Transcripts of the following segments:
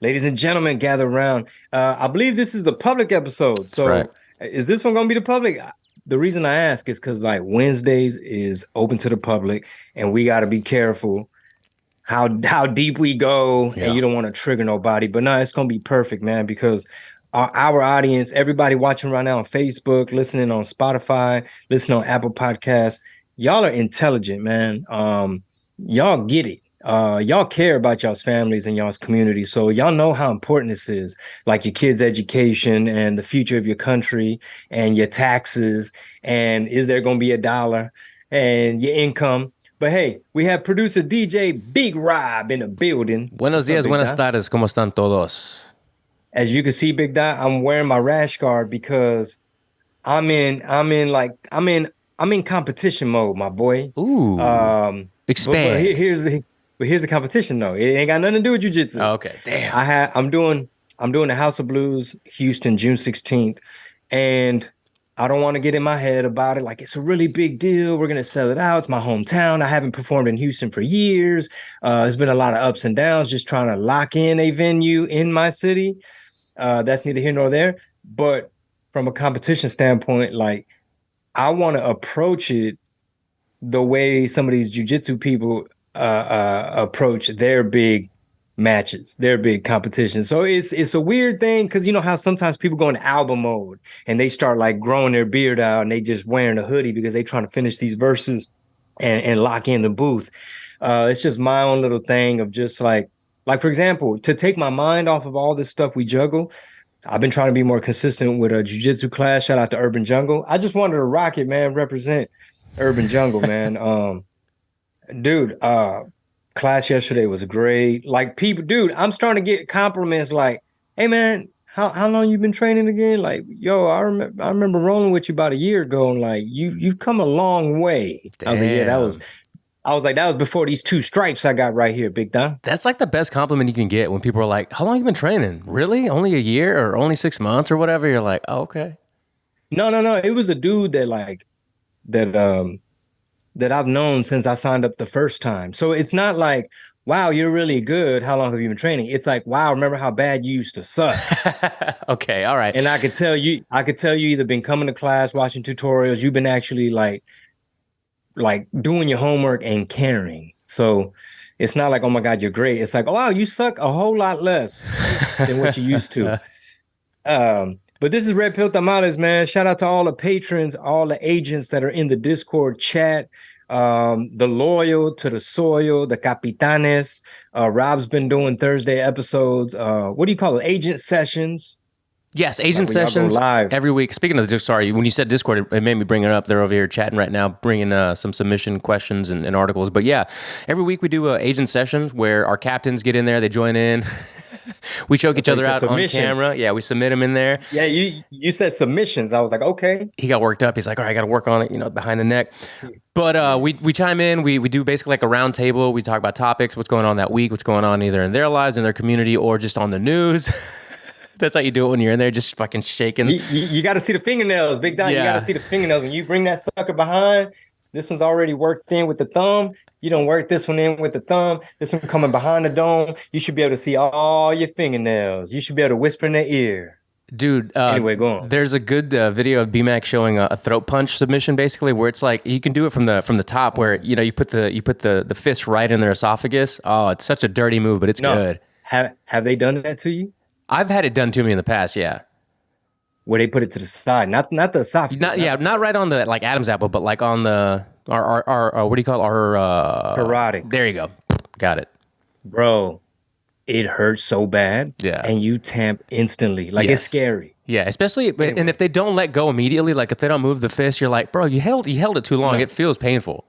Ladies and gentlemen, gather around. I believe this is the public episode. That's right. So, is this one going to be the public? The reason I ask is because like Wednesdays is open to the public, and we got to be careful how deep we go, and Yeah. you don't want to trigger nobody. But no, it's going to be perfect, man, because our audience, everybody watching right now on Facebook, listening on Spotify, listening on Apple Podcasts, y'all are intelligent, man. Y'all get it. Y'all care about y'all's families and y'all's community. So y'all know how important this is, like your kids' education and the future of your country and your taxes. And is there going to be a dollar and your income? But hey, we have producer DJ Big Rob in the building. Buenos What's up, días, Big buenas Dot? tardes, ¿cómo están todos? As you can see, Big Dot, I'm wearing my rash guard because I'm in competition mode, my boy. Ooh. But Expand. here's the competition though. It ain't got nothing to do with jujitsu. Oh, okay. Damn. I'm doing the House of Blues Houston June 16th, and I don't want to get in my head about it. Like it's a really big deal. We're gonna sell it out. It's my hometown. I haven't performed in Houston for years. There's been a lot of ups and downs just trying to lock in a venue in my city. That's neither here nor there. But from a competition standpoint, like I want to approach it the way some of these jujitsu people approach their big matches, their big competitions. So it's a weird thing because you know how sometimes people go in album mode and they start like growing their beard out and they just wearing a hoodie because they trying to finish these verses and lock in the booth. It's just my own little thing of just like for example, to take my mind off of all this stuff we juggle. I've been trying to be more consistent with a jiu-jitsu class. Shout out to Urban Jungle. I just wanted to rock it, man. Represent Urban Jungle, man. Dude, class yesterday was great. Like people, dude, I'm starting to get compliments like, hey man, how long you been training again? Like, yo, I remember rolling with you about a year ago, and like you've come a long way. I was like, yeah, Damn. I was like, that was before these two stripes I got right here, Big Don. That's like the best compliment you can get when people are like, how long you been training? Really? Only a year or only 6 months or whatever? You're like, oh, okay. No, no, no. It was a dude that like that that I've known since I signed up the first time. So it's not like, wow, you're really good. How long have you been training? It's like, wow, remember how bad you used to suck. Okay. All right. And I could tell you either been coming to class, watching tutorials, you've been actually like doing your homework and caring. So it's not like, oh my God, you're great. It's like, oh wow, you suck a whole lot less than what you used to. But this is Red Pill Tamales, man. Shout out to all the patrons, all the agents that are in the Discord chat, the loyal to the soil, the capitanes. Rob's been doing Thursday episodes. What do you call it? Agent sessions, Yes, like Asian when y'all go sessions live. every week. Speaking of the, sorry, when you said Discord, it made me bring it up. They're over here chatting right now, bringing some submission questions and articles. But yeah, every week we do agent sessions where our captains get in there, they join in. We choke each Okay, other so out on submission. camera. Yeah, we submit them in there. Yeah, you said submissions. I was like, okay. He got worked up. He's like, all right, I got to work on it, behind the neck. But Yeah. we chime in. We do basically like a round table. We talk about topics, what's going on that week, what's going on either in their lives, in their community, or just on the news. That's how you do it when you're in there, just fucking shaking. You got to see the fingernails, Big Dot. You got to Yeah. see the fingernails. When you bring that sucker behind, this one's already worked in with the thumb. You don't work this one in with the thumb. This one coming behind the dome. You should be able to see all your fingernails. You should be able to whisper in their ear. Dude, Anyway, go on. there's a good video of BMAC showing a throat punch submission, basically, where it's like you can do it from the top, where you put the fist right in their esophagus. Oh, it's such a dirty move, but it's No, good. have they done that to you? I've had it done to me in the past. Yeah, Where they put it to the side, not the esophagus, not right on the like Adam's apple, but like on the our what do you call it? Our parodic, there you go, got it. bro. It hurts so bad, Yeah. and you tamp instantly. Like it's Yes. scary. Yeah, especially Anyway. and if they don't let go immediately, like if they don't move the fist, you're like, bro, you held it too long. No. It feels painful.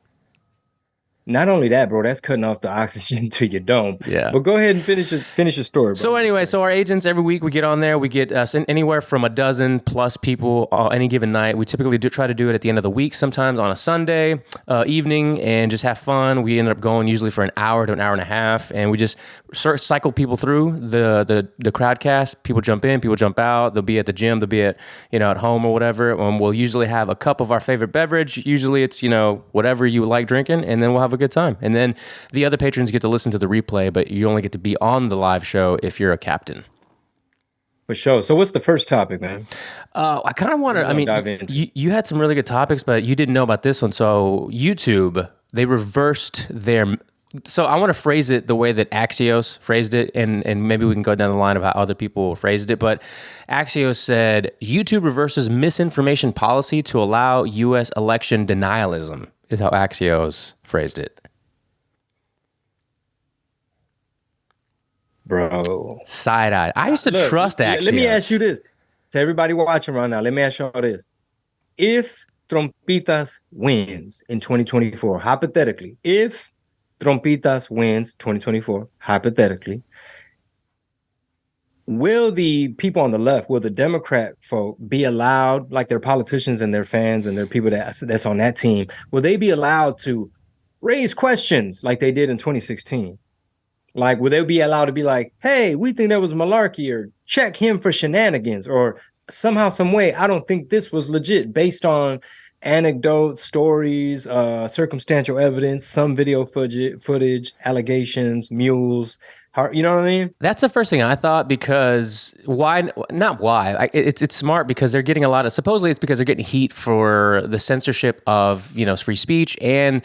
Not only that, bro, that's cutting off the oxygen to your dome. Yeah. But go ahead and finish your story, bro. So anyway, so our agents every week we get on there. We get anywhere from a dozen plus people any given night. We typically try to do it at the end of the week, sometimes on a Sunday evening, and just have fun. We ended up going usually for an hour to an hour and a half, and we just cycle people through the crowdcast. People jump in, people jump out. They'll be at the gym, they'll be at at home or whatever. And we'll usually have a cup of our favorite beverage. Usually it's whatever you like drinking, and then we'll have a good time. And then the other patrons get to listen to the replay, but you only get to be on the live show if you're a captain. For sure. So what's the first topic, man? I kind of want to, I mean, dive into? you had some really good topics, but you didn't know about this one. So YouTube, they reversed their, so I want to phrase it the way that Axios phrased it, and maybe we can go down the line of how other people phrased it, but Axios said, YouTube reverses misinformation policy to allow U.S. election denialism, is how Axios phrased it. Bro. Side-eye. I used to trust Axios. Let me ask you this. To everybody watching right now, let me ask you all this. If Trompitas wins in 2024, hypothetically, if Trompitas wins 2024, hypothetically, will the people on the left, will the Democrat folk be allowed, like their politicians and their fans and their people that's on that team, will they be allowed to raise questions like they did in 2016? Like, will they be allowed to be like, hey, we think that was malarkey, or check him for shenanigans, or somehow, some way, I don't think this was legit based on anecdotes, stories, circumstantial evidence, some video footage, allegations, mules. You know what I mean? That's the first thing I thought, because why? Not why. It's smart because they're getting a lot of, supposedly it's because they're getting heat for the censorship of, free speech, and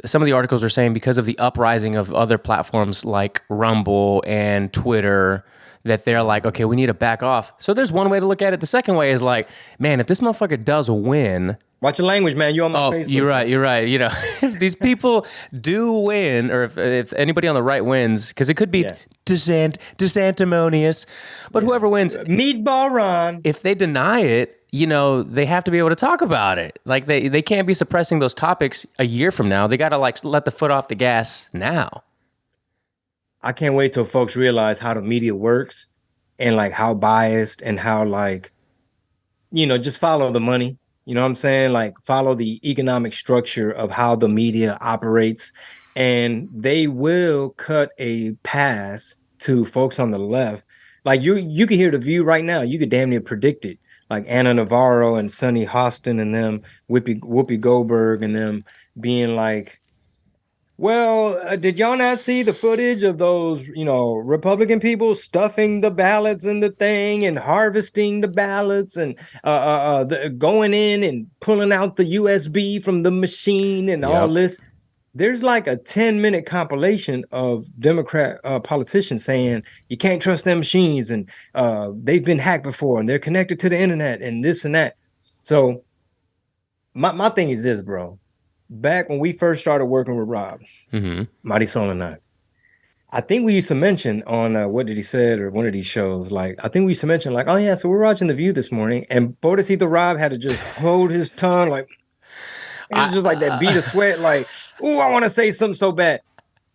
some of the articles are saying because of the uprising of other platforms like Rumble and Twitter, that they're like, okay, we need to back off. So there's one way to look at it. The second way is like, man, if this motherfucker does win, watch your language, man. You on my Facebook. You're right. If these people do win, or if anybody on the right wins, because it could be DeSantimonious, but whoever wins, Meatball Ron. If they deny it, they have to be able to talk about it. Like they can't be suppressing those topics a year from now. They got to let the foot off the gas now. I can't wait till folks realize how the media works, and like how biased, and how just follow the money. You know what I'm saying? Like, follow the economic structure of how the media operates, and they will cut a pass to folks on the left. Like, you can hear The View right now. You could damn near predict it. Like Anna Navarro and Sonny Hostin and them, Whoopi Goldberg and them being like, well, did y'all not see the footage of those, Republican people stuffing the ballots in the thing and harvesting the ballots and going in and pulling out the USB from the machine and all this? There's like a 10-minute compilation of Democrat politicians saying you can't trust them machines, and they've been hacked before, and they're connected to the internet and this and that. So my thing is this, bro. Back when we first started working with Rob, Marisol and I think we used to mention on What Did He Said, or one of these shows, like, I think we used to mention like, oh yeah, so we're watching The View this morning, and Bodecito Rob had to just hold his tongue, like, it was just like that bead of sweat, like, oh, I want to say something so bad.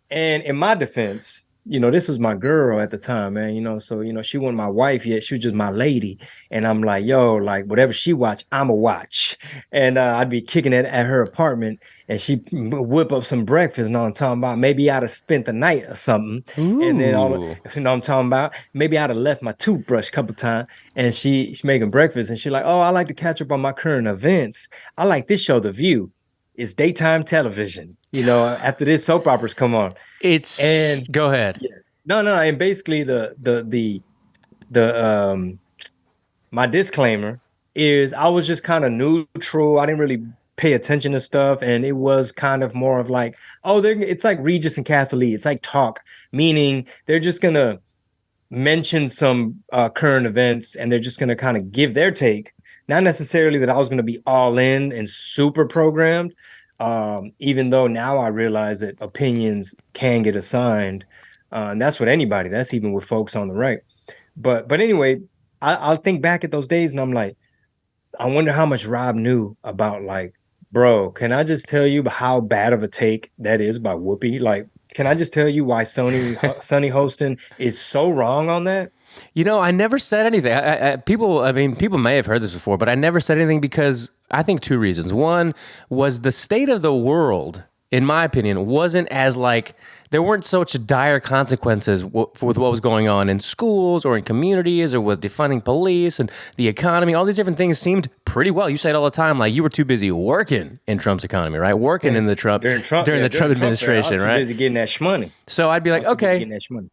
And in my defense, this was my girl at the time, man, so, she wasn't my wife yet. She was just my lady. And I'm like, yo, like, whatever she watch, I'ma watch. And I'd be kicking it at her apartment, and she'd whip up some breakfast, I'm talking about? Maybe I'd have spent the night or something. Ooh. And then, I'm talking about? Maybe I'd have left my toothbrush a couple times, and she's making breakfast, and she's like, oh, I like to catch up on my current events. I like this show, The View. It's daytime television. After this, soap operas come on. Go ahead. Yeah. No. And basically my disclaimer is I was just kind of neutral. I didn't really pay attention to stuff. And it was kind of more of like, it's like Regis and Kathleen. It's like talk, meaning they're just going to mention some current events, and they're just going to kind of give their take. Not necessarily that I was going to be all in and super programmed. Even though now I realize that opinions can get assigned, and that's with anybody. That's even with folks on the right. But anyway, I'll think back at those days, and I'm like, I wonder how much Rob knew about, like, bro, can I just tell you how bad of a take that is by Whoopi? Like, can I just tell you why Sonny Hostin is so wrong on that? I never said anything. People may have heard this before, but I never said anything because I think two reasons. One was the state of the world, in my opinion, wasn't as like, there weren't such dire consequences with what was going on in schools or in communities or with defunding police and the economy. All these different things seemed pretty well. You say it all the time, like you were too busy working in Trump's economy, right? Working in the Trump during Trump administration, I was too right? busy getting that shmoney. So I'd be like, okay,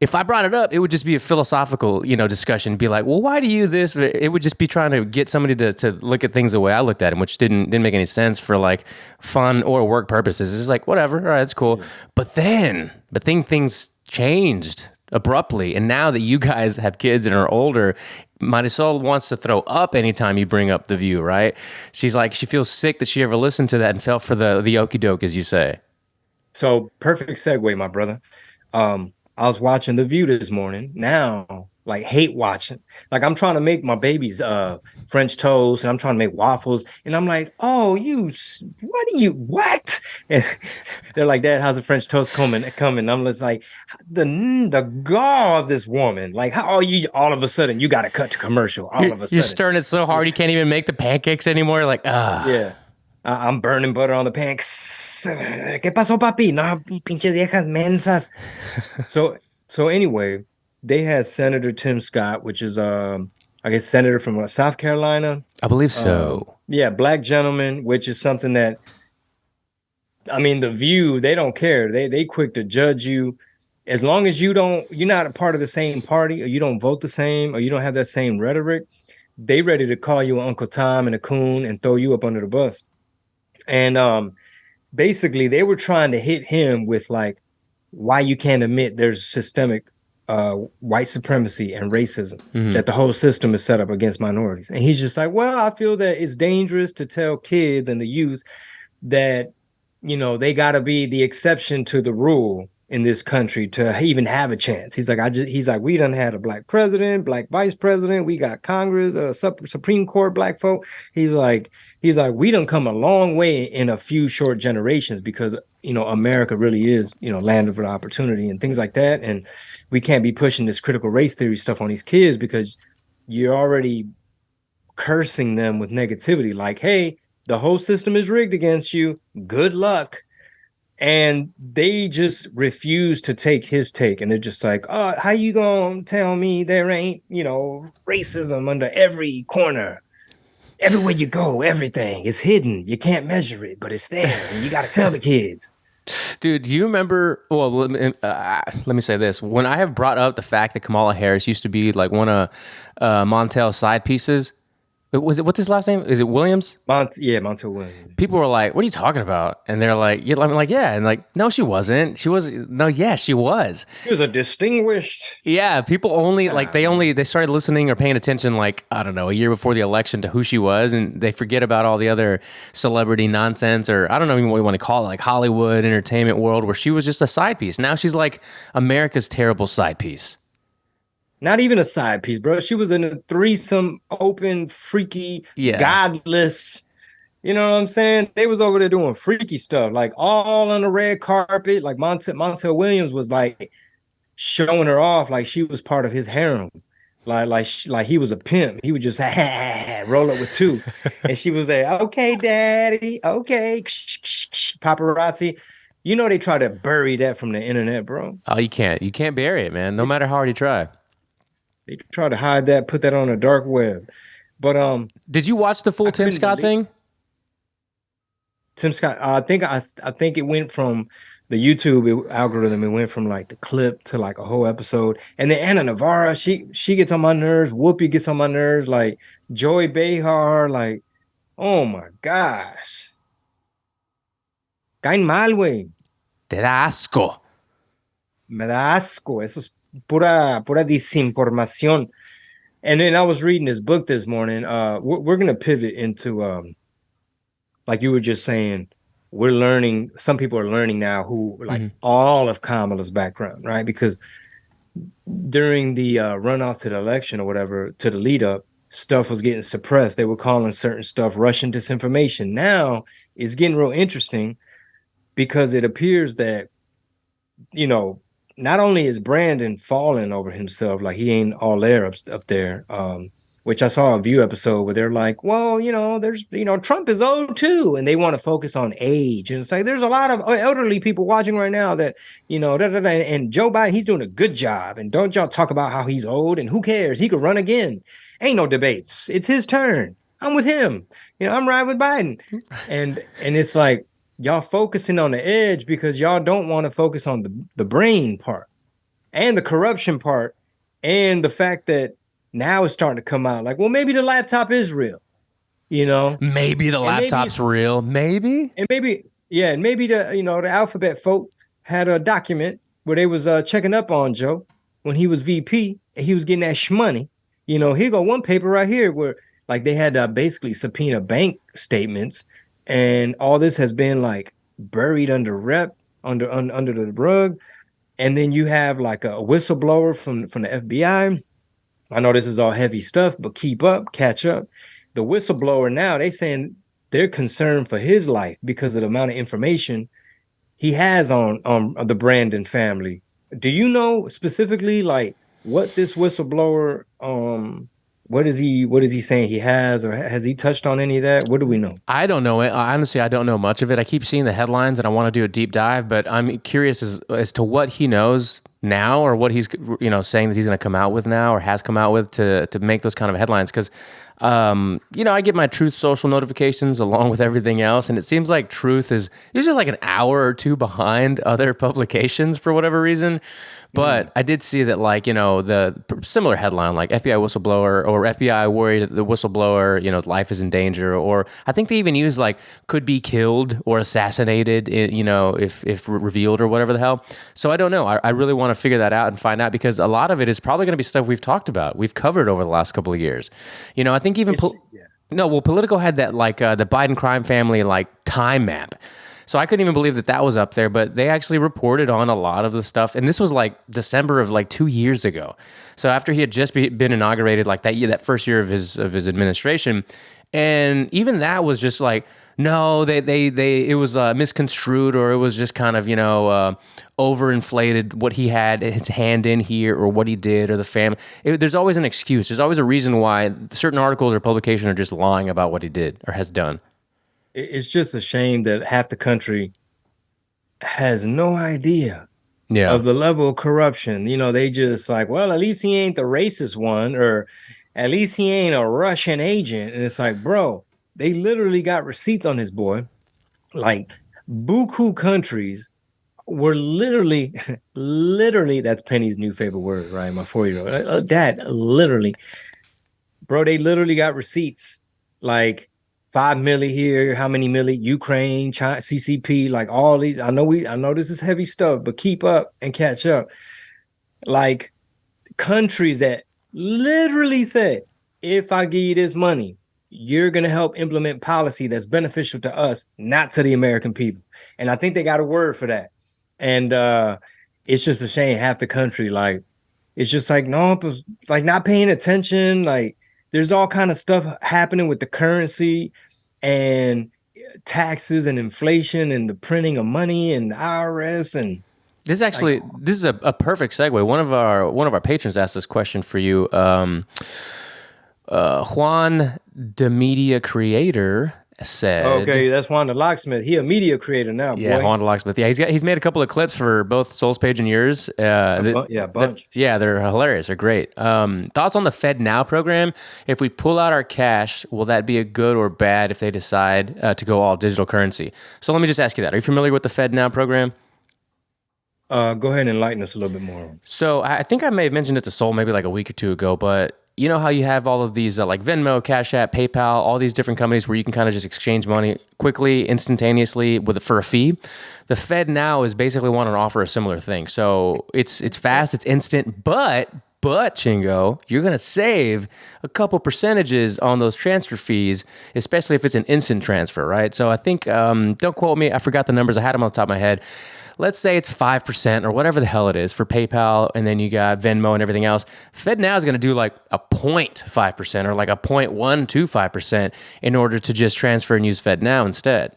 if I brought it up, it would just be a philosophical, discussion. Be like, well, why do you this? It would just be trying to get somebody to look at things the way I looked at them, which didn't make any sense for like fun or work purposes. It's like, whatever, all right, it's cool. Yeah. But then things changed abruptly, and now that you guys have kids and are older, Marisol wants to throw up anytime you bring up The View, right? She's like, she feels sick that she ever listened to that and fell for the okie doke, as you say. So perfect segue, my brother. I was watching The View this morning. Now, like, hate watching. Like, I'm trying to make my baby's French toast, and I'm trying to make waffles, and I'm like, oh, what? And they're like, Dad, how's the French toast coming? I'm just like, the gall of this woman. Like, how are you all of a sudden you got to cut to commercial all of a sudden? You're stirring it so hard you can't even make the pancakes anymore. Like, yeah. I'm burning butter on the pancakes. ¿Qué pasó, papi? No, pinche viejas mensas. So anyway, they had Senator Tim Scott, which is I guess senator from South Carolina. I believe so. Yeah, black gentleman, which is something that, I mean, The View, they don't care. They quick to judge you. As long as you're not a part of the same party, or you don't vote the same, or you don't have that same rhetoric, they ready to call you Uncle Tom and a coon and throw you up under the bus. And basically, they were trying to hit him with like why you can't admit there's systemic white supremacy and racism, that the whole system is set up against minorities. And he's just like, well, I feel that it's dangerous to tell kids and the youth that, they got to be the exception to the rule in this country to even have a chance. He's like, we done had a black president, black vice president. We got Congress, Supreme Court, black folk. He's like, we done come a long way in a few short generations because, America really is, land of opportunity and things like that. And we can't be pushing this critical race theory stuff on these kids because you're already cursing them with negativity. Like, hey, the whole system is rigged against you. Good luck. And they just refuse to take his take. And they're just like, oh, how you gonna tell me there ain't, racism under every corner? Everywhere you go, everything is hidden. You can't measure it, but it's there. And you got to tell the kids. Dude, do you remember? Well, let me say this. When I have brought up the fact that Kamala Harris used to be like one of Montel's side pieces, what's his last name? Is it Williams? Montel Williams. People were like, "What are you talking about?" And they're like, "Yeah," I'm like, "Yeah," and like, "No, she wasn't. She was no, yeah, she was. She was a distinguished." Yeah, people only they started listening or paying attention like I don't know a year before the election to who she was, and they forget about all the other celebrity nonsense or I don't know even what you want to call it, like Hollywood entertainment world, where she was just a side piece. Now she's like America's terrible side piece. Not even a side piece, bro. She was in a threesome, open, freaky, godless. You know what I'm saying? They was over there doing freaky stuff, like all on the red carpet. Like Montel Williams was like showing her off, like she was part of his harem, like he was a pimp. He would just roll up with two, and she was like, "Okay, daddy, okay." Paparazzi. They try to bury that from the internet, bro. Oh, you can't bury it, man. No matter how hard you try. They try to hide that, put that on a dark web. But did you watch the full Tim Scott thing? Tim Scott, I think it went from the YouTube algorithm. It went from like the clip to like a whole episode. And then Anna Navarra, she gets on my nerves. Whoopi gets on my nerves. Like Joey Behar, like, oh my gosh, caen mal, güey. Te da asco. Me da asco. Eso es pura desinformación. And then I was reading this book this morning. We're gonna pivot into like you were just saying, we're learning. Some people are learning now who like all of Kamala's background, right? Because during the runoff to the election or whatever, to the lead up, stuff was getting suppressed. They were calling certain stuff Russian disinformation. Now it's getting real interesting because it appears that not only is Brandon falling over himself, like he ain't all there up there, which I saw a View episode where they're like, well, there's, Trump is old too. And they want to focus on age. And it's like, there's a lot of elderly people watching right now that, and Joe Biden, he's doing a good job. And don't y'all talk about how he's old and who cares? He could run again. Ain't no debates. It's his turn. I'm with him. I'm riding with Biden. And it's like y'all focusing on the edge because y'all don't want to focus on the brain part and the corruption part and the fact that now it's starting to come out like, well, maybe the laptop is real, you know, Maybe the and maybe laptop's real. Maybe. and maybe the alphabet folk had a document where they was checking up on Joe when he was VP and he was getting that shmoney. Here go one paper right here where like they had to basically subpoena bank statements, and all this has been like buried under the rug. And then you have like a whistleblower from the FBI. I know this is all heavy stuff, but keep up, catch up. The whistleblower now, they saying they're concerned for his life because of the amount of information he has on the Brandon family. Do you know specifically like what this whistleblower what is he saying he has, or has he touched on any of that? What do we know? I don't know it. Honestly, I don't know much of it. I keep seeing the headlines and I want to do a deep dive, but I'm curious as to what he knows now, or what he's saying that he's going to come out with now, or has come out with to make those kind of headlines. Because I get my Truth Social notifications along with everything else, and it seems like Truth is usually like an hour or two behind other publications for whatever reason. But I did see that, like, the similar headline, like FBI whistleblower, or FBI worried that the whistleblower, life is in danger, or I think they even use like could be killed or assassinated, if revealed or whatever the hell. So I don't know. I really want to figure that out and find out, because a lot of it is probably going to be stuff we've talked about, we've covered over the last couple of years. I think even no, well, Politico had that like the Biden crime family like time map. So I couldn't even believe that was up there, but they actually reported on a lot of the stuff. And this was like December of like 2 years ago. So after he had just been inaugurated, like that year, that first year of his administration. And even that was just like, no, it was misconstrued, or it was just kind of, overinflated what he had his hand in here, or what he did, or the family. There's always an excuse. There's always a reason why certain articles or publications are just lying about what he did or has done. It's just a shame that half the country has no idea Yeah. of the level of corruption. They just like, well, at least he ain't the racist one, or at least he ain't a Russian agent. And it's like, bro, they literally got receipts on this boy. Like, buku countries were literally, literally, that's Penny's new favorite word, right? My 4-year-old. Dad, literally, bro, they literally got receipts. Like, 5 milli here, how many milli? Ukraine, China, CCP, like all these. I know this is heavy stuff, but keep up and catch up. Like, countries that literally said, if I give you this money, you're going to help implement policy that's beneficial to us, not to the American people. And I think they got a word for that. And it's just a shame half the country, like, it's just like, no, like not paying attention. Like, there's all kind of stuff happening with the currency and taxes and inflation and the printing of money and the IRS. And This is a perfect segue. One of our patrons asked this question for you. Juan, the media creator, said, okay, that's Juan the locksmith. He a media creator now, boy. Yeah, Juan the locksmith. Yeah, he's made a couple of clips for both Soul's Page and yours. A bunch. They're hilarious. They're great. Thoughts on the Fed Now program? If we pull out our cash, will that be a good or bad if they decide to go all digital currency? So let me just ask you that. Are you familiar with the Fed Now program? Go ahead and enlighten us a little bit more. So I think I may have mentioned it to Soul maybe like a week or two ago, but you know how you have all of these like Venmo, Cash App, PayPal, all these different companies where you can kind of just exchange money quickly, instantaneously for a fee. The Fed Now is basically wanting to offer a similar thing. So it's fast, it's instant, but Chingo, you're going to save a couple percentages on those transfer fees, especially if it's an instant transfer, right? So I think, don't quote me, I forgot the numbers, I had them on the top of my head. Let's say it's 5% or whatever the hell it is for PayPal, and then you got Venmo and everything else. Fed Now is going to do like a 0.5% or like a 0.125% in order to just transfer and use Fed Now instead.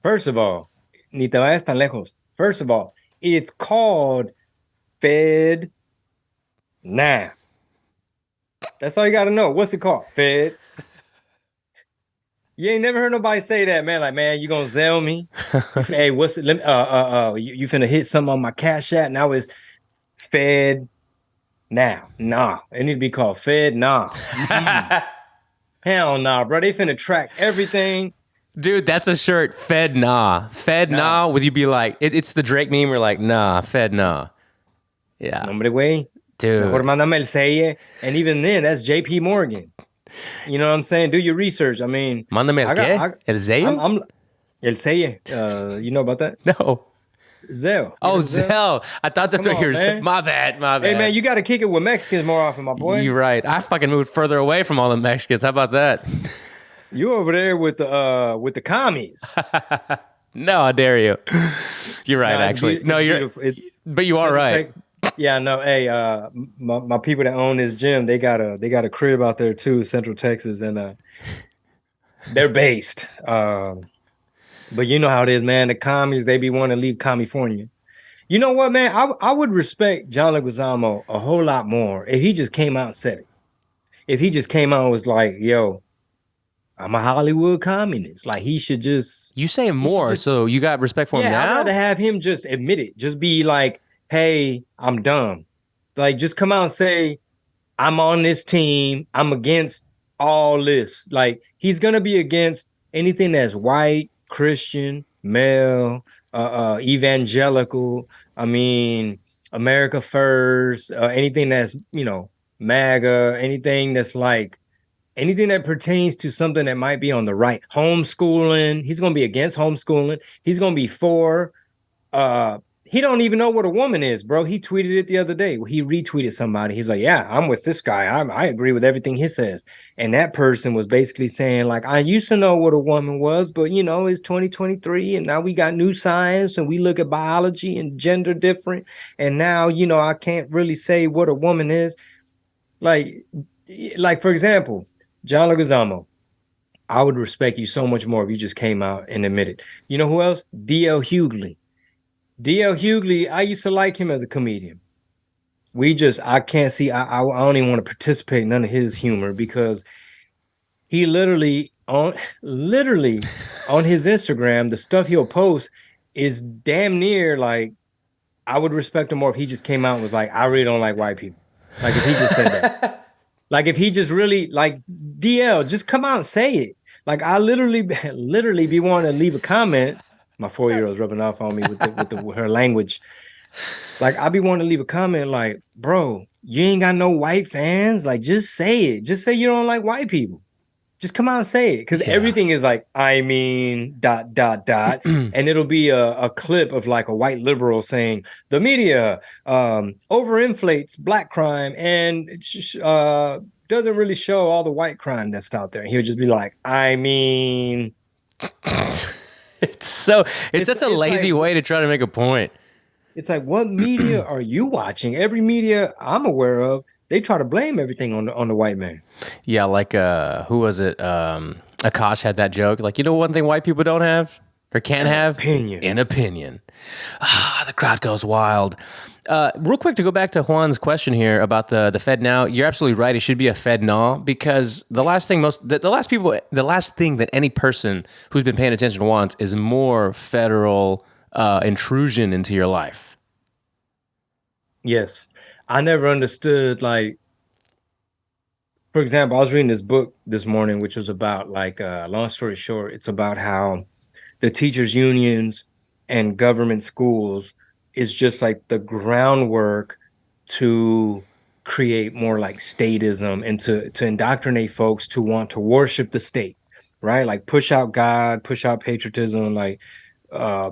First of all, ni te vayas tan lejos. First of all, it's called Fed Now. That's all you got to know. What's it called? Fed. You ain't never heard nobody say that, man. Like, man, you gonna Zelle me? Hey, what's it? You finna hit something on my Cash App? Now it's Fed Now. Nah, it need to be called Fed Now. Hell nah, bro. They finna track everything. Dude, that's a shirt. Fed nah. Fed Nah. nah. Would you be like, it's the Drake meme. We're like, nah, fed nah. Yeah. Nombre güey. Mejor Dude. mándame el selle. And even then, that's JP Morgan. You know what I'm saying? Do your research. I mean, Mándame el I got qué? I El sello? I'm el selle. You know about that? No. Zell. You Oh, know Zell? Zell. I thought that's Come what you on, were saying. man. My bad. My Hey man, bad. you gotta kick it with Mexicans more often, my boy. You're right. I fucking moved further away from all the Mexicans. How about that? You over there with the commies. No, I dare you. You're right, Nah, actually. No, it's you're, beautiful. It but you are Central right. Tech. Yeah, no, hey, my people that own this gym, they got a crib out there too, Central Texas, and they're based. But you know how it is, man. The commies, they be wanting to leave California. You know what, man? I would respect John Leguizamo a whole lot more if he just came out and said it. If he just came out and was like, yo, I'm a Hollywood communist. Like You say he should more, just so you got respect for him yeah, I'd rather now? have him just admit it. Just be like, hey, I'm dumb. Like just come out and say, I'm on this team. I'm against all this. Like he's gonna be against anything that's white, Christian, male, evangelical. I mean, America first. Anything that's MAGA. Anything that's like anything that pertains to something that might be on the right. Homeschooling. He's gonna be against homeschooling. He's gonna be for he don't even know what a woman is, bro. He tweeted it the other day. He retweeted somebody. He's like, "Yeah, I'm with this guy. I agree with everything he says." And that person was basically saying, like, "I used to know what a woman was, but it's 2023, and now we got new science, and we look at biology and gender different, and now I can't really say what a woman is." Like, for example, John Leguizamo. I would respect you so much more if you just came out and admitted. You know who else? D.L. Hughley. DL Hughley, I used to like him as a comedian. I can't see, I don't even want to participate in none of his humor because he literally on his Instagram, the stuff he'll post is damn near like, I would respect him more if he just came out and was like, I really don't like white people. Like if he just said that. Like if he just really like DL, just come out and say it. Like I literally be wanting to leave a comment. My 4-year-old's rubbing off on me with her language. Like I be wanting to leave a comment like, bro, you ain't got no white fans. Like just say it. Just say you don't like white people. Just come out and say it. Because Yeah. everything is like, I mean, dot, dot, dot. And it'll be a clip of like a white liberal saying the media overinflates black crime and doesn't really show all the white crime that's out there. And he'll just be like, I mean, It's such a lazy like way to try to make a point. it's like, what media are you watching? Every media I'm aware of, they try to blame everything on the white man. Yeah, like who was it? Akash had that joke. Like, one thing white people don't have or can't have? Opinion. An opinion. The crowd goes wild. Real quick to go back to Juan's question here about the Fed now. You're absolutely right. It should be a Fed now because the last thing that any person who's been paying attention wants is more federal intrusion into your life. Yes. I never understood, like, for example, I was reading this book this morning, which was about like, long story short, it's about how the teachers unions and government schools is just like the groundwork to create more like statism and to indoctrinate folks to want to worship the state, right? Like push out God, push out patriotism, like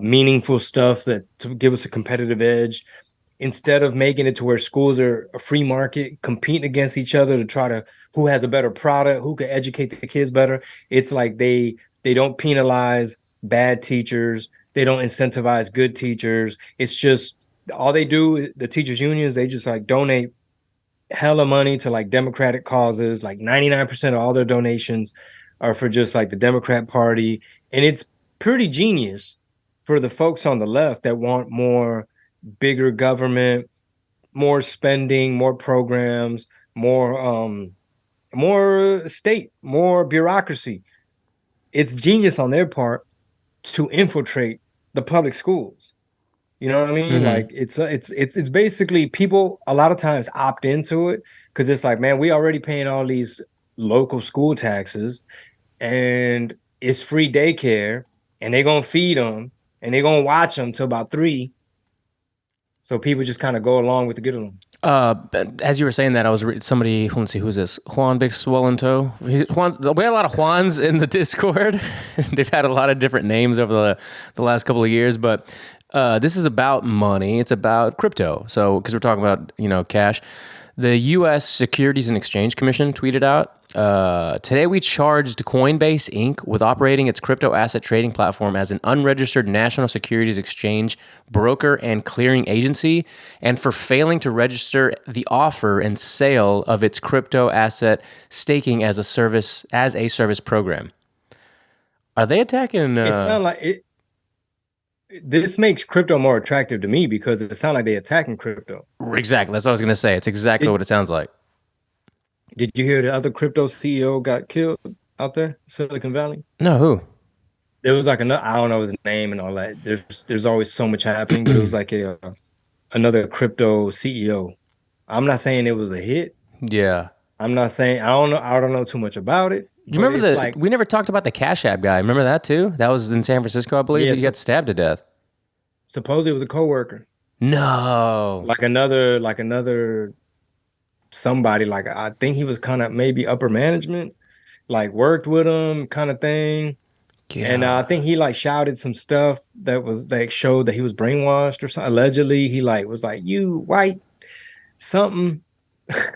meaningful stuff that to give us a competitive edge instead of making it to where schools are a free market competing against each other to try to who has a better product, who can educate the kids better. It's like they don't penalize bad teachers, they don't incentivize good teachers. It's just all they do, the teachers unions, they just like donate hella money to like democratic causes. Like 99% of all their donations are for just like the Democrat Party. And it's pretty genius for the folks on the left that want more bigger government, more spending, more programs, more state, more bureaucracy. It's genius on their part to infiltrate the public schools. You know what I mean? Mm-hmm. Like it's basically people a lot of times opt into it because it's like, man, we already paying all these local school taxes, and it's free daycare, and they're gonna feed them, and they're gonna watch them till about 3. So people just kind of go along with the get along. As you were saying that, I was somebody. Let's see, who's this? Juan Big Swollen Toe. Juan, we had a lot of Juans in the Discord. They've had a lot of different names over the last couple of years, but this is about money. It's about crypto. So because we're talking about cash, the U.S. Securities and Exchange Commission tweeted out. Today, we charged Coinbase Inc. with operating its crypto asset trading platform as an unregistered national securities exchange, broker, and clearing agency, and for failing to register the offer and sale of its crypto asset staking as a service program. Are they attacking? It sounds like it. This makes crypto more attractive to me because it sounds like they're attacking crypto. Exactly. That's what I was going to say. It's exactly what it sounds like. Did you hear the other crypto CEO got killed out there, Silicon Valley? No, who? There was like another, I don't know his name and all that. There's always so much happening, but it was like another crypto CEO. I'm not saying it was a hit. Yeah. I'm not saying I don't know too much about it. You remember we never talked about the Cash App guy. Remember that too? That was in San Francisco, I believe. He got stabbed to death. Supposedly it was a coworker. No. Like another somebody, like I think he was kind of maybe upper management, like worked with him kind of thing. God. And I think he like shouted some stuff that showed that he was brainwashed or something. Allegedly, he like was like, "You white something."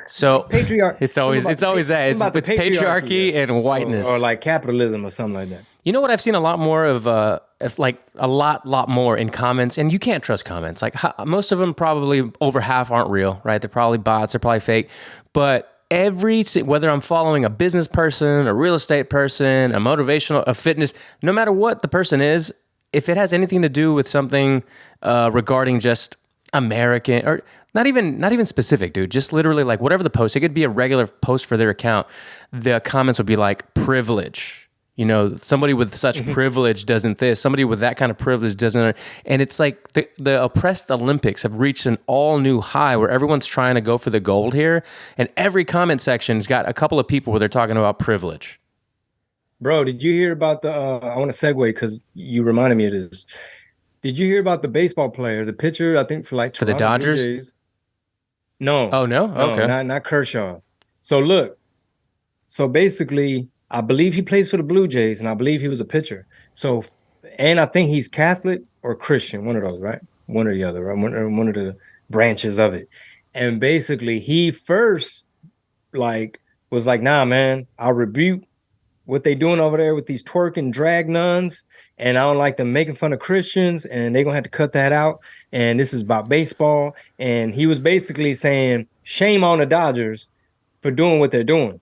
So patriarchy. It's always that. It's with patriarchy and whiteness, or like capitalism or something like that. You know what I've seen a lot more of, like a lot more in comments, and you can't trust comments. Like most of them, probably over half aren't real, right? They're probably bots, they're probably fake. But whether I'm following a business person, a real estate person, a fitness, no matter what the person is, if it has anything to do with something regarding just American or not even specific, dude, just literally like whatever the post, it could be a regular post for their account. The comments would be like privilege. Somebody with such privilege doesn't this. Somebody with that kind of privilege doesn't. And it's like the oppressed Olympics have reached an all new high where everyone's trying to go for the gold here. And every comment section's got a couple of people where they're talking about privilege. Bro, did you hear about the, I want to segue because you reminded me of this. Did you hear about the baseball player, the pitcher, I think for the Dodgers? No. Oh, no? Okay. Not Kershaw. So basically, I believe he plays for the Blue Jays, and I believe he was a pitcher. So, and I think he's Catholic or Christian, one of those, right? One or the other, right? One of the branches of it. And basically, he first was like, nah, man, I'll rebuke what they doing over there with these twerking drag nuns, and I don't like them making fun of Christians, and they're gonna have to cut that out. And this is about baseball. And he was basically saying, shame on the Dodgers for doing what they're doing.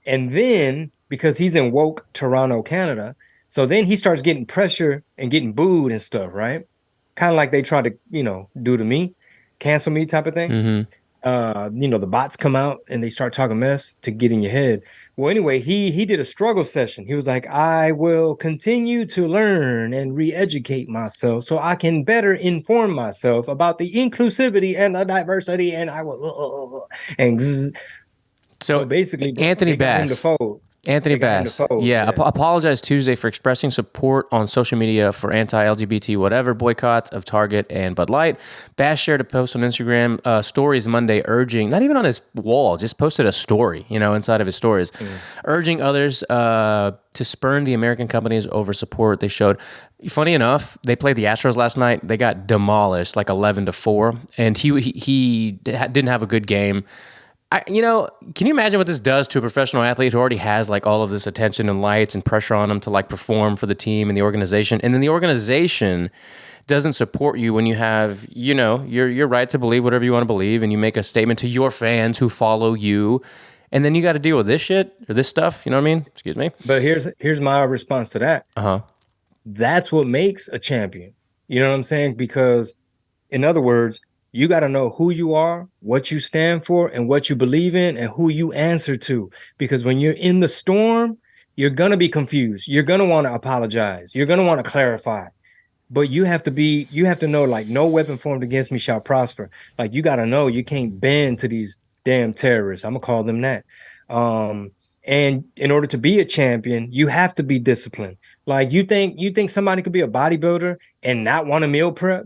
And then, because he's in woke Toronto, Canada, so then he starts getting pressure and getting booed and stuff, right? Kind of like they try to, do to me, cancel me type of thing. Mm-hmm. The bots come out and they start talking mess to get in your head. Well, anyway, he did a struggle session. He was like, I will continue to learn and re-educate myself so I can better inform myself about the inclusivity and the diversity, and I will and so basically Anthony Bass. Anthony Bass. Yeah. Apologized Tuesday for expressing support on social media for anti-LGBT whatever boycotts of Target and Bud Light. Bass shared a post on Instagram stories Monday urging, not even on his wall, just posted a story, inside of his stories, urging others to spurn the American companies over support they showed. Funny enough, they played the Astros last night. They got demolished like 11-4, and he didn't have a good game. Can you imagine what this does to a professional athlete who already has like all of this attention and lights and pressure on him to like perform for the team and the organization, and then the organization doesn't support you when you have, your right to believe whatever you want to believe, and you make a statement to your fans who follow you, and then you got to deal with this shit or this stuff. You know what I mean? Excuse me. But here's my response to that. That's what makes a champion. You know what I'm saying? Because, in other words, you got to know who you are, what you stand for, and what you believe in, and who you answer to. Because when you're in the storm, you're going to be confused. You're going to want to apologize. You're going to want to clarify. But you have to know, like, no weapon formed against me shall prosper. Like, you got to know you can't bend to these damn terrorists. I'm going to call them that. And in order to be a champion, you have to be disciplined. Like you think somebody could be a bodybuilder and not want to meal prep?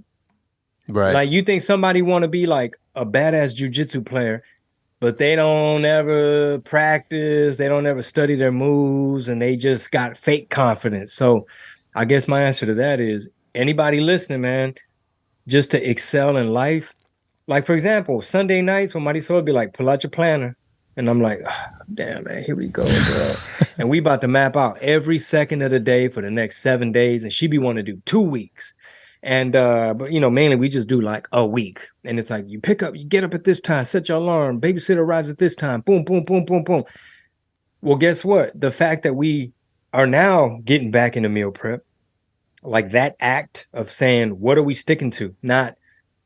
Right. Like you think somebody want to be like a badass jujitsu player, but they don't ever practice, they don't ever study their moves, and they just got fake confidence. So I guess my answer to that is anybody listening, man, just to excel in life. Like for example, Sunday nights when Marisol would be like, pull out your planner. And I'm like, oh, damn, man, here we go, bro. And we about to map out every second of the day for the next 7 days. And she be wanting to do 2 weeks. And but mainly we just do like a week. And it's like you pick up, you get up at this time, set your alarm, babysitter arrives at this time, boom, boom, boom, boom, boom. Well, guess what? The fact that we are now getting back into meal prep, like that act of saying, what are we sticking to? Not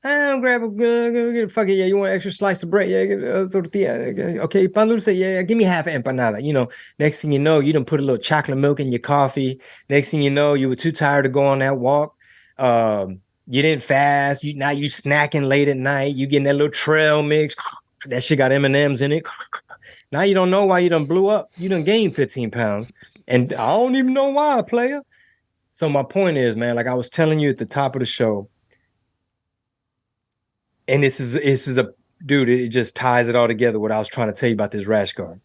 I'll grab a fuck it, yeah. You want an extra slice of bread? Yeah, tortilla. Okay, pan dulce. Yeah, give me half an empanada. Next thing you know, you done put a little chocolate milk in your coffee. Next thing you know, you were too tired to go on that walk. You didn't fast. Now you snacking late at night. You getting that little trail mix. That shit got M&Ms in it. Now you don't know why you done blew up. You done gained 15 pounds, and I don't even know why, player. So my point is, man, like I was telling you at the top of the show. And this is a dude, it just ties it all together what I was trying to tell you about this rash guard.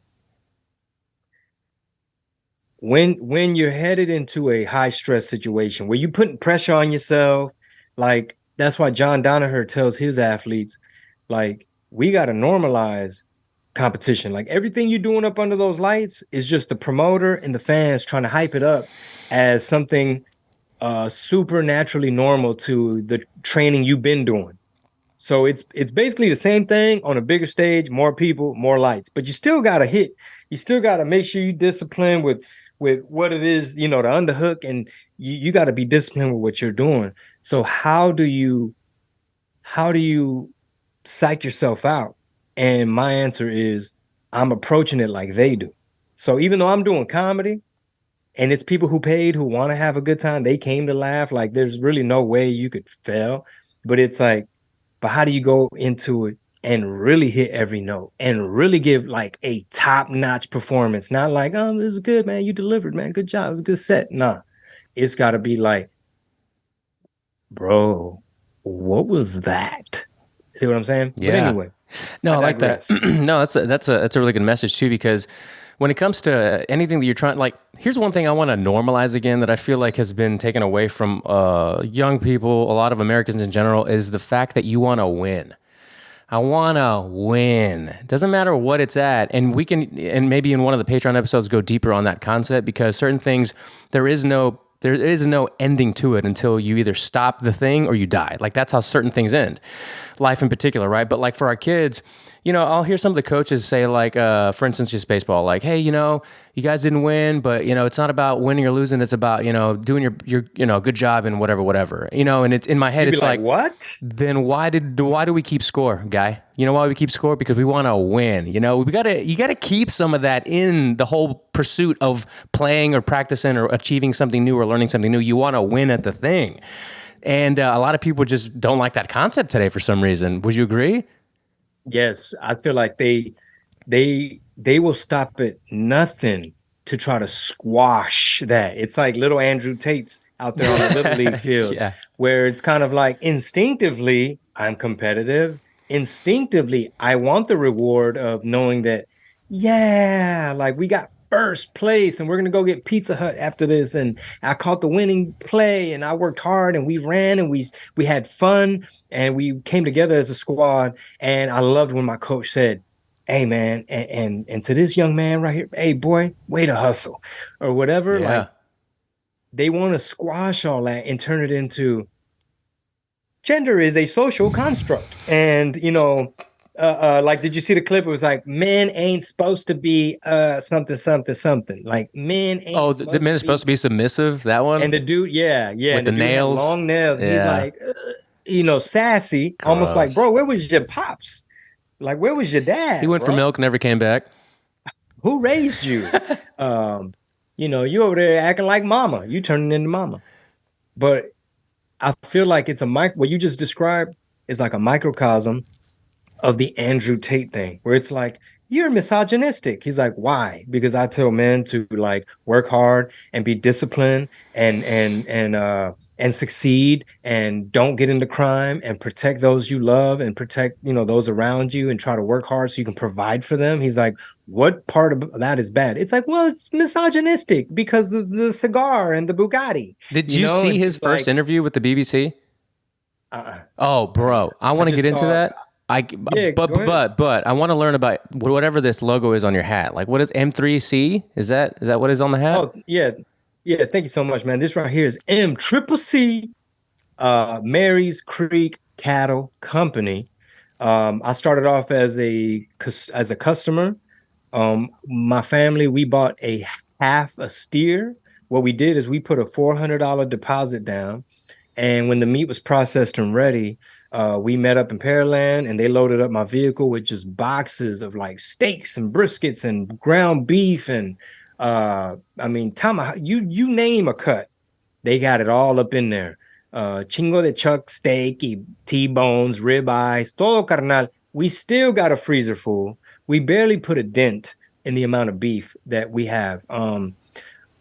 When you're headed into a high stress situation where you're putting pressure on yourself, like that's why John Danaher tells his athletes, like, we got to normalize competition. Like everything you're doing up under those lights is just the promoter and the fans trying to hype it up as something supernaturally normal to the training you've been doing. So it's basically the same thing on a bigger stage, more people, more lights. But you still gotta hit. You still gotta make sure you discipline with what it is, the underhook, and you got to be disciplined with what you're doing. So how do you psych yourself out? And my answer is I'm approaching it like they do. So even though I'm doing comedy and it's people who paid who want to have a good time, they came to laugh. Like there's really no way you could fail. But it's like, but how do you go into it and really hit every note and really give like a top-notch performance? Not like, oh, this is good, man. You delivered, man. Good job. It was a good set. Nah, it's got to be like, bro, what was that? See what I'm saying? Yeah. But anyway, no, I like that. No, that's a really good message too, because when it comes to anything that you're trying, like, here's one thing I want to normalize again that I feel like has been taken away from young people, a lot of Americans in general, is the fact that you want to win. I want to win. Doesn't matter what it's at. And we can, and maybe in one of the Patreon episodes, go deeper on that concept, because certain things, there is no ending to it until you either stop the thing or you die. Like that's how certain things end. Life in particular, right? But like for our kids, I'll hear some of the coaches say, like, for instance, just baseball, like, hey, you guys didn't win, but, it's not about winning or losing. It's about, doing your good job and whatever. And it's in my head, it's like, what? Then why do we keep score, guy? You know why we keep score? Because we want to win. You got to keep some of that in the whole pursuit of playing or practicing or achieving something new or learning something new. You want to win at the thing. And a lot of people just don't like that concept today for some reason. Would you agree? Yes, I feel like they will stop at nothing to try to squash that. It's like little Andrew Tate's out there on the Little League field, yeah. Where it's kind of like instinctively, I'm competitive. Instinctively, I want the reward of knowing that, yeah, like we got first place and we're going to go get Pizza Hut after this. And I caught the winning play and I worked hard and we ran and we had fun and we came together as a squad. And I loved when my coach said, hey man, and to this young man right here, hey boy, way to hustle or whatever. Yeah. Like they want to squash all that and turn it into gender is a social construct. And like, did you see the clip? It was like, men ain't supposed to be something. Like men ain't the men are supposed to be submissive, that one? And the dude, yeah. With the nails. Long nails. Yeah. He's like, sassy. Gross. Almost like, bro, where was your pops? Like, where was your dad? He went for milk, never came back. Who raised you? You over there acting like mama. You turning into mama. But I feel like it's what you just described is like a microcosm of the Andrew Tate thing, where it's like you're misogynistic. He's like, why? Because I tell men to like work hard and be disciplined and succeed and don't get into crime and protect those you love and protect, those around you and try to work hard so you can provide for them. He's like, what part of that is bad? It's like, well, it's misogynistic because the cigar and the Bugatti, Did you see and his he's first like, interview with the BBC? uh-uh. Oh, I, bro, I I want to get just into saw, that. yeah, But go ahead. I want to learn about whatever this logo is on your hat. Like, what is M3C? Is that what is on the hat? Oh, yeah. Yeah, thank you so much, man. This right here is M Triple C, Mary's Creek Cattle Company. I started off as a customer. My family, we bought a half a steer. What we did is we put a $400 deposit down, and when the meat was processed and ready, we met up in Pearland, and they loaded up my vehicle with just boxes of like steaks and briskets and ground beef and I mean, tomahawk. You name a cut, they got it all up in there. Chingo de chuck steak, T-bones, ribeyes, todo carnal. We still got a freezer full. We barely put a dent in the amount of beef that we have.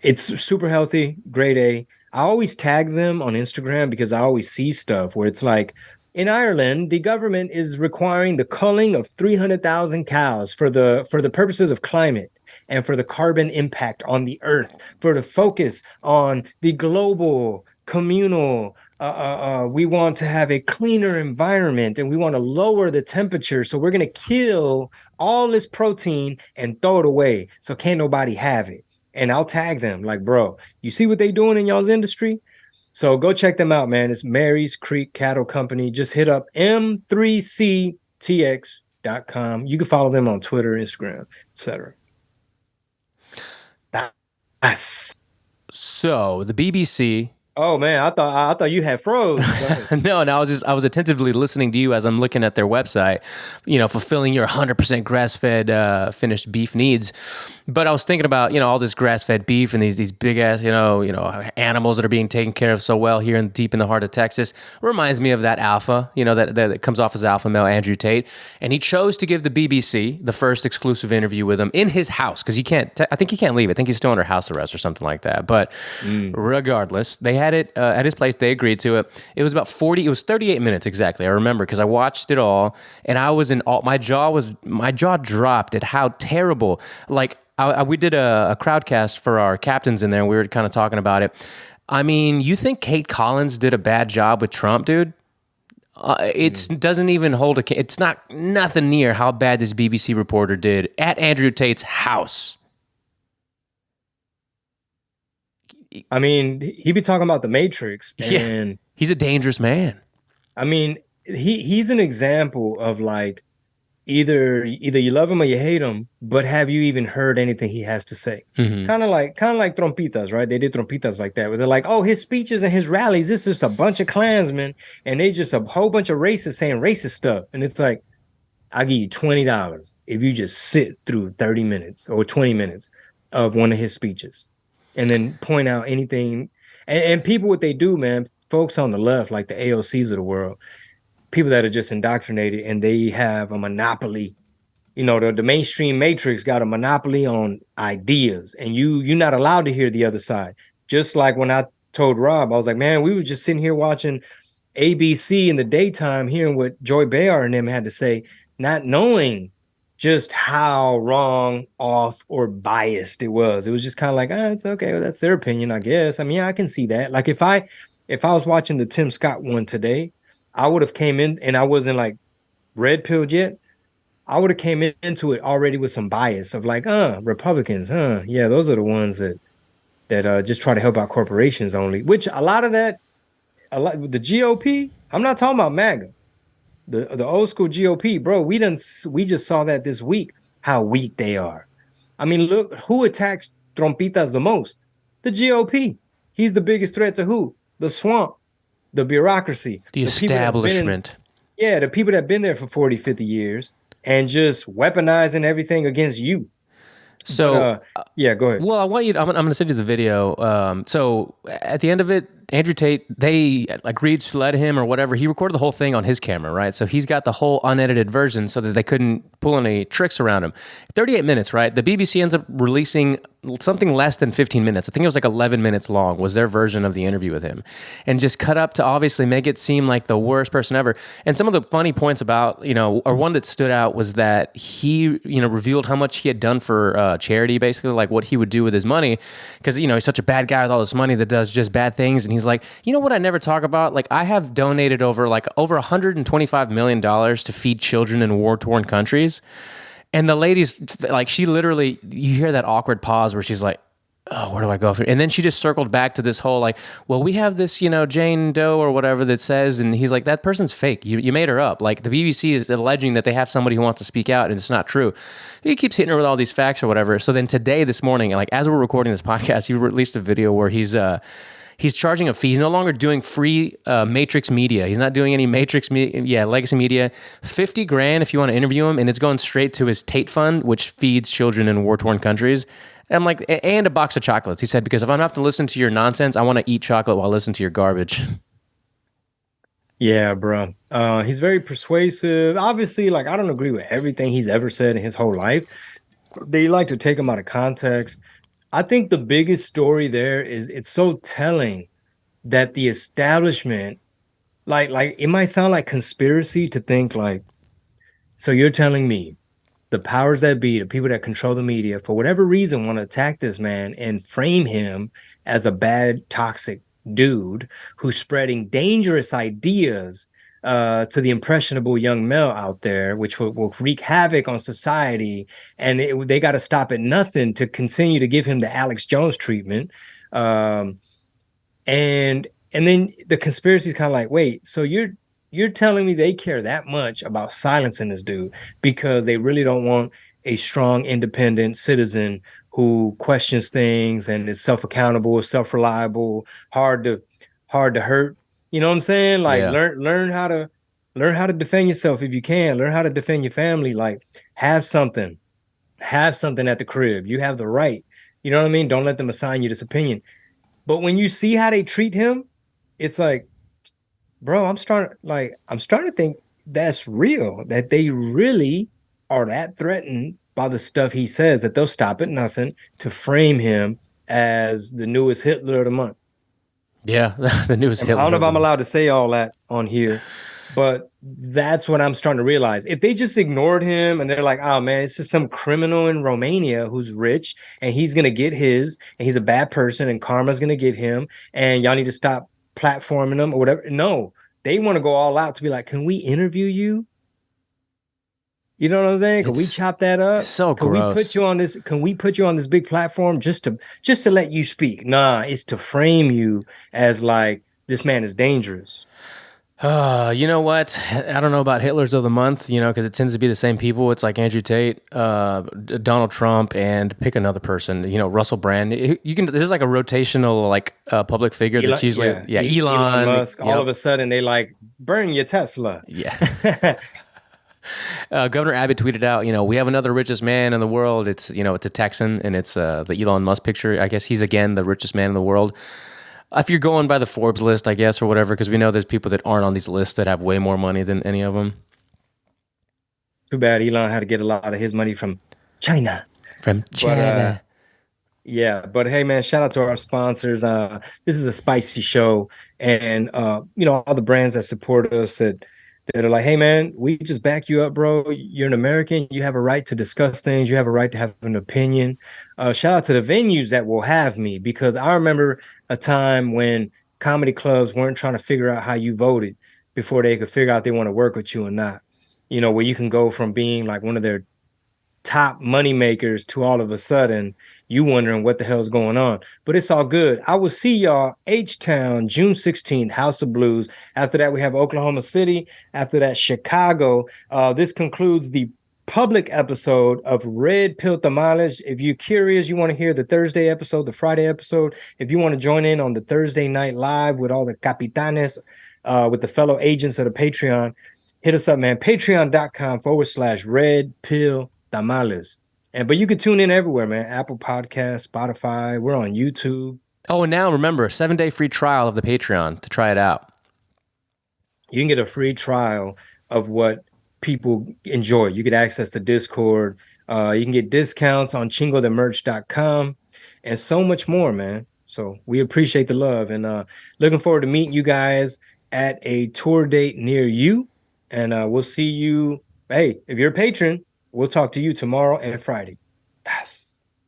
It's super healthy, grade A. I always tag them on Instagram because I always see stuff where it's like, in Ireland, the government is requiring the culling of 300,000 cows for the purposes of climate and for the carbon impact on the earth, for the focus on the global communal. We want to have a cleaner environment and we want to lower the temperature. So we're going to kill all this protein and throw it away. So can't nobody have it. And I'll tag them like, bro, you see what they doing in y'all's industry? So go check them out, man. It's Mary's Creek Cattle Company. Just hit up m3ctx.com. You can follow them on Twitter, Instagram, etc. That's So the BBC. Oh man, I thought you had froze. Go ahead. No, and I was attentively listening to you as I'm looking at their website, fulfilling your 100% grass-fed finished beef needs. But I was thinking about, all this grass-fed beef and these big ass, animals that are being taken care of so well here deep in the heart of Texas. Reminds me of that alpha, that comes off as alpha male Andrew Tate. And he chose to give the BBC the first exclusive interview with him in his house because I think he can't leave. I think he's still under house arrest or something like that. But regardless, they had it at his place. They agreed to it. It was about 38 minutes exactly. I remember because I watched it all and I was my jaw dropped at how terrible, like, we did a crowdcast for our captains in there, and we were kind of talking about it. I mean, you think Kate Collins did a bad job with Trump, dude? It doesn't even hold it's not nothing near how bad this BBC reporter did at Andrew Tate's house. I mean, he be talking about the Matrix, Yeah, and he's a dangerous man. I mean, he's an example of like either you love him or you hate him, but have you even heard anything he has to say? Mm-hmm. Kind of like Trompitas, right? They did Trompitas like that, where they're like, oh, his speeches and his rallies, this is a bunch of Klansmen, and they just a whole bunch of racists saying racist stuff. And it's like, I'll give you $20 if you just sit through 30 minutes or 20 minutes of one of his speeches and then point out anything. And people, what they do, man, folks on the left, like the AOCs of the world, people that are just indoctrinated and they have a monopoly. The mainstream matrix got a monopoly on ideas, and you're not allowed to hear the other side. Just like when I told Rob, I was like, man, we were just sitting here watching ABC in the daytime, hearing what Joy Behar and them had to say, not knowing just how wrong, off, or biased it was. It was just kind of like, it's okay. Well, that's their opinion, I guess. I mean, yeah, I can see that. Like if I was watching the Tim Scott one today, I would have came in and I wasn't like red pilled yet. I would have came into it already with some bias of like, Republicans, yeah, those are the ones that just try to help out corporations only. Which a lot the GOP. I'm not talking about MAGA, the old school GOP, bro. We just saw that this week how weak they are. I mean, look who attacks Trompitas the most. The GOP. He's the biggest threat to who? The swamp. The bureaucracy, The establishment. The people that have been there for 40, 50 years and just weaponizing everything against you. So, yeah, go ahead. well, I want you. I'm going to send you the video. So, at the end of it, Andrew Tate, they agreed to let him or whatever. He recorded the whole thing on his camera, right? So he's got the whole unedited version so that they couldn't pull any tricks around him. 38 minutes, right? The BBC ends up releasing something less than 15 minutes. I think it was like 11 minutes long was their version of the interview with him, and just cut up to obviously make it seem like the worst person ever. And some of the funny points about, or one that stood out was that he, revealed how much he had done for charity, basically, like what he would do with his money. Because, he's such a bad guy with all this money that does just bad things. And he's like, you know what I never talk about? Like, I have donated over $125 million to feed children in war-torn countries. And the lady's like, she literally, you hear that awkward pause where she's like, oh, where do I go? And then she just circled back to this whole like, well, we have this, Jane Doe or whatever that says, and he's like, that person's fake. You made her up. Like, the BBC is alleging that they have somebody who wants to speak out, and it's not true. He keeps hitting her with all these facts or whatever. So then today, this morning, like as we're recording this podcast, he released a video where he's charging a fee. He's no longer doing free Matrix media. He's not doing any Matrix media, legacy media. $50,000 if you want to interview him, and it's going straight to his Tate Fund, which feeds children in war-torn countries. And I'm like, and a box of chocolates. He said, because if I don't have to listen to your nonsense, I want to eat chocolate while listening to your garbage. Yeah, bro. He's very persuasive. Obviously, like I don't agree with everything he's ever said in his whole life. They like to take him out of context. I think the biggest story there is it's so telling that the establishment, like it might sound like conspiracy to think like, so you're telling me the powers that be, the people that control the media, for whatever reason, want to attack this man and frame him as a bad, toxic dude who's spreading dangerous ideas to the impressionable young male out there, which will wreak havoc on society. And they got to stop at nothing to continue to give him the Alex Jones treatment. And then the conspiracy is kind of like, wait, so you're telling me they care that much about silencing this dude because they really don't want a strong, independent citizen who questions things and is self-accountable, self-reliable, hard to hurt. You know what I'm saying? Like Yeah. learn how to defend yourself if you can. Learn how to defend your family. Like have something at the crib. You have the right. You know what I mean? Don't let them assign you this opinion. But when you see how they treat him, it's like, bro, I'm starting to think that's real, that they really are that threatened by the stuff he says that they'll stop at nothing to frame him as the newest Hitler of the month. Yeah, the newest Hitler. I don't know if I'm allowed to say all that on here, but that's what I'm starting to realize. If they just ignored him and they're like, oh man, it's just some criminal in Romania who's rich and he's going to get his, and he's a bad person and karma's going to get him, and y'all need to stop platforming them or whatever. No, they want to go all out to be like, can we interview you? You know what I'm saying? Can we chop that up? So can gross. we put you on this? Can we put you on this big platform just to let you speak? Nah, it's to frame you as like this man is dangerous. You know what? I don't know about Hitlers of the month, because it tends to be the same people. It's like Andrew Tate, Donald Trump, and pick another person, Russell Brand. There's like a rotational, like public figure that's usually, Elon Musk. All of a sudden they like burn your Tesla. Yeah. Governor Abbott tweeted out, we have another richest man in the world. It's, it's a Texan, and it's the Elon Musk picture. I guess he's again the richest man in the world. If you're going by the Forbes list, I guess, or whatever, because we know there's people that aren't on these lists that have way more money than any of them. Too bad Elon had to get a lot of his money from China. But hey, man, shout out to our sponsors. This is a spicy show, and all the brands that support us that are like, hey, man, we just back you up, bro. You're an American. You have a right to discuss things. You have a right to have an opinion. Shout out to the venues that will have me, because I remember a time when comedy clubs weren't trying to figure out how you voted before they could figure out they want to work with you or not. Where you can go from being like one of their top money makers to all of a sudden you wondering what the hell's going on. But it's all good. I will see y'all H-Town June 16th, House of Blues. After that, we have Oklahoma City. After that, Chicago. This concludes the public episode of Red Pill Tamales. If you're curious, you want to hear the Thursday episode, the Friday episode, if you want to join in on the Thursday night live with all the capitanes, with the fellow agents of the Patreon, hit us up, man. Patreon.com/Red Pill Tamales. But you can tune in everywhere, man. Apple Podcasts, Spotify. We're on YouTube. Oh, and now remember, 7-day free trial of the Patreon to try it out. You can get a free trial of what people enjoy. You get access to Discord. You can get discounts on chingothemerch.com and so much more, man. So we appreciate the love and looking forward to meeting you guys at a tour date near you. And we'll see you. Hey, if you're a patron, we'll talk to you tomorrow and Friday. That's